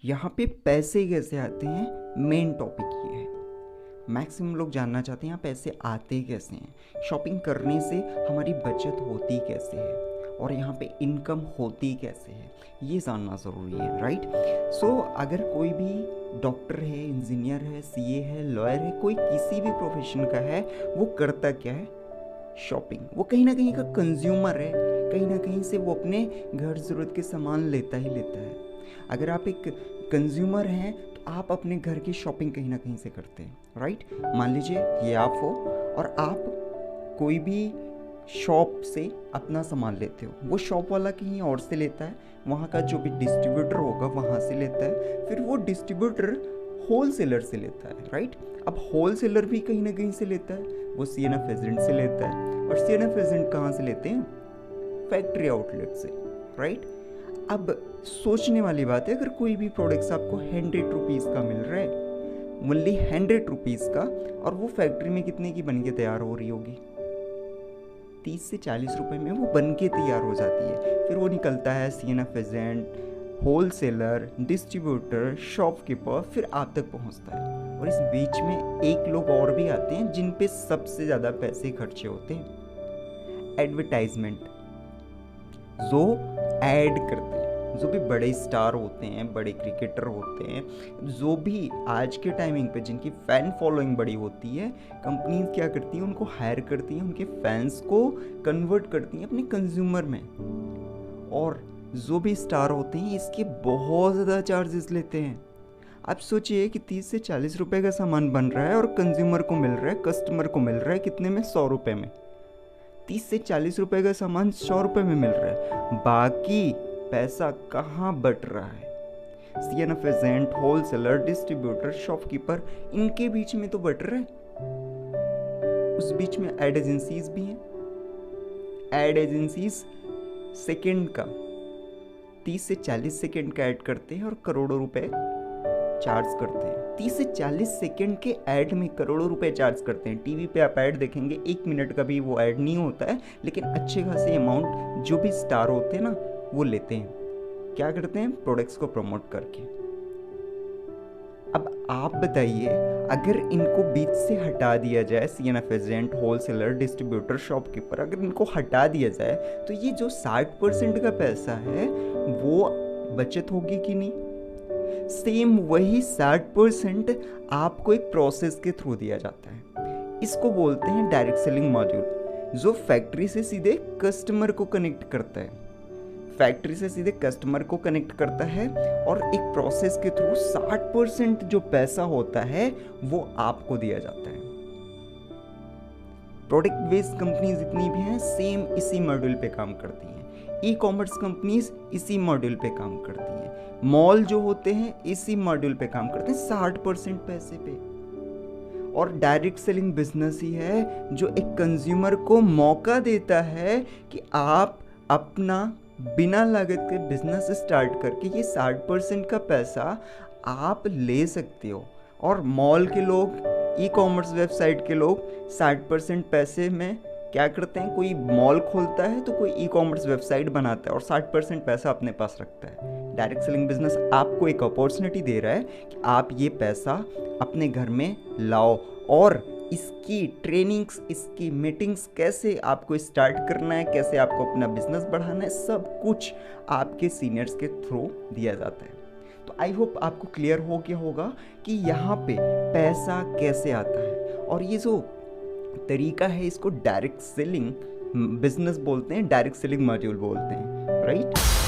यहाँ पे पैसे कैसे आते हैं, मेन टॉपिक ये है। मैक्सिमम लोग जानना चाहते हैं यहाँ पैसे आते कैसे हैं, शॉपिंग करने से हमारी बचत होती कैसे है और यहाँ पे इनकम होती कैसे है, ये जानना ज़रूरी है, राइट। सो अगर कोई भी डॉक्टर है, इंजीनियर है, सीए है, लॉयर है, कोई किसी भी प्रोफेशन का है, वो करता क्या है, शॉपिंग। वो कहीं ना कहीं का कंज्यूमर है, कहीं ना कहीं से वो अपने घर ज़रूरत के सामान लेता ही लेता है। अगर आप एक कंज्यूमर हैं तो आप अपने घर की शॉपिंग कहीं ना कहीं से करते हैं, राइट। मान लीजिए ये आप हो और आप कोई भी शॉप से अपना सामान लेते हो, वो शॉप वाला कहीं और से लेता है, वहाँ का जो भी डिस्ट्रीब्यूटर होगा वहाँ से लेता है, फिर वो डिस्ट्रीब्यूटर होलसेलर से लेता है, राइट। अब होलसेलर भी कहीं ना कहीं से लेता है, वो सीएनएफ एजेंट से लेता है, और सीएनएफ एजेंट कहाँ से लेते हैं, फैक्ट्री आउटलेट से, राइट। अब सोचने वाली बात है, अगर कोई भी प्रोडक्ट्स आपको 100 रुपीज़ का मिल रहा है, ओनली 100 रुपीज़ का, और वो फैक्ट्री में कितने की बन के तैयार हो रही होगी, 30 से 40 रुपए में वो बन के तैयार हो जाती है। फिर वो निकलता है CNF agent, wholesaler, distributor, shopkeeper, फिर आप तक पहुंचता है। और इस बीच में एक लोग और भी आते हैं जिन पे सबसे ज़्यादा पैसे खर्चे होते हैं, एडवर्टाइजमेंट, जो ऐड करते हैं, जो भी बड़े स्टार होते हैं, बड़े क्रिकेटर होते हैं, जो भी आज के टाइमिंग पे जिनकी फ़ैन फॉलोइंग बड़ी होती है, कंपनीज क्या करती हैं, उनको हायर करती हैं, उनके फैंस को कन्वर्ट करती हैं अपने कंज्यूमर में। और जो भी स्टार होते हैं इसके बहुत ज़्यादा चार्जेस लेते हैं। आप सोचिए कि 30 से 40 रुपए का सामान बन रहा है और कंज्यूमर को मिल रहा है, कस्टमर को मिल रहा है कितने में, 100 रुपये में। 30 से 40 रुपए का सामान 100 रुपये में मिल रहा है, बाकी पैसा कहाँ बट रहा है, CNF agent, wholesaler, distributor, shopkeeper, इनके बीच में तो बट रहा है। उस बीच में एड एजेंसीज भी हैं। एड एजेंसीज सेकंड का 30 से 40 सेकंड का ऐड करते हैं और करोड़ों रुपए चार्ज करते हैं। 30 से 40 सेकंड के ऐड में करोड़ों रुपए चार्ज करते हैं। टीवी पे आप ऐड देखेंगे, 1 मिनट का भी वो ऐड नहीं होता है, लेकिन अच्छे खासे अमाउंट जो भी स्टार होते हैं ना, वो लेते हैं। क्या करते हैं, प्रोडक्ट्स को प्रमोट करके। अब आप बताइए, अगर इनको बीच से हटा दिया जाए, CNF agent, wholesaler, distributor, shopkeeper, अगर इनको हटा दिया जाए तो ये जो 60% का पैसा है वो बचत होगी कि नहीं। सेम वही 60% आपको एक प्रोसेस के थ्रू दिया जाता है। इसको बोलते हैं डायरेक्ट सेलिंग मॉड्यूल, जो फैक्ट्री से सीधे कस्टमर को कनेक्ट करता है। फैक्ट्री से सीधे कस्टमर को कनेक्ट करता है और एक प्रोसेस के थ्रू 60% जो पैसा होता है वो आपको दिया जाता है। प्रोडक्ट बेस्ड कंपनीज जितनी भी हैं सेम इसी मॉड्यूल पे काम करती हैं। ई कॉमर्स कंपनीज इसी मॉड्यूल पे काम करती हैं। मॉल जो होते हैं इसी मॉड्यूल पे काम करते हैं, 60% पैसे पे। और डायरेक्ट सेलिंग बिजनेस ही है जो एक कंज्यूमर को मौका देता है कि आप अपना बिना लागत के बिजनेस स्टार्ट करके ये 60% का पैसा आप ले सकते हो। और मॉल के लोग, ई कॉमर्स वेबसाइट के लोग 60% पैसे में क्या करते हैं, कोई मॉल खोलता है तो कोई ई कॉमर्स वेबसाइट बनाता है और 60% पैसा अपने पास रखता है। डायरेक्ट सेलिंग बिजनेस आपको एक अपॉर्चुनिटी दे रहा है कि आप ये पैसा अपने घर में लाओ, और इसकी ट्रेनिंग्स, इसकी मीटिंग्स, कैसे आपको स्टार्ट करना है, कैसे आपको अपना बिजनेस बढ़ाना है, सब कुछ आपके सीनियर्स के थ्रू दिया जाता है। तो आई होप आपको क्लियर हो गया होगा कि यहाँ पे पैसा कैसे आता है। और ये जो तरीका है इसको डायरेक्ट सेलिंग बिजनेस बोलते हैं, डायरेक्ट सेलिंग मॉड्यूल बोलते हैं, राइट।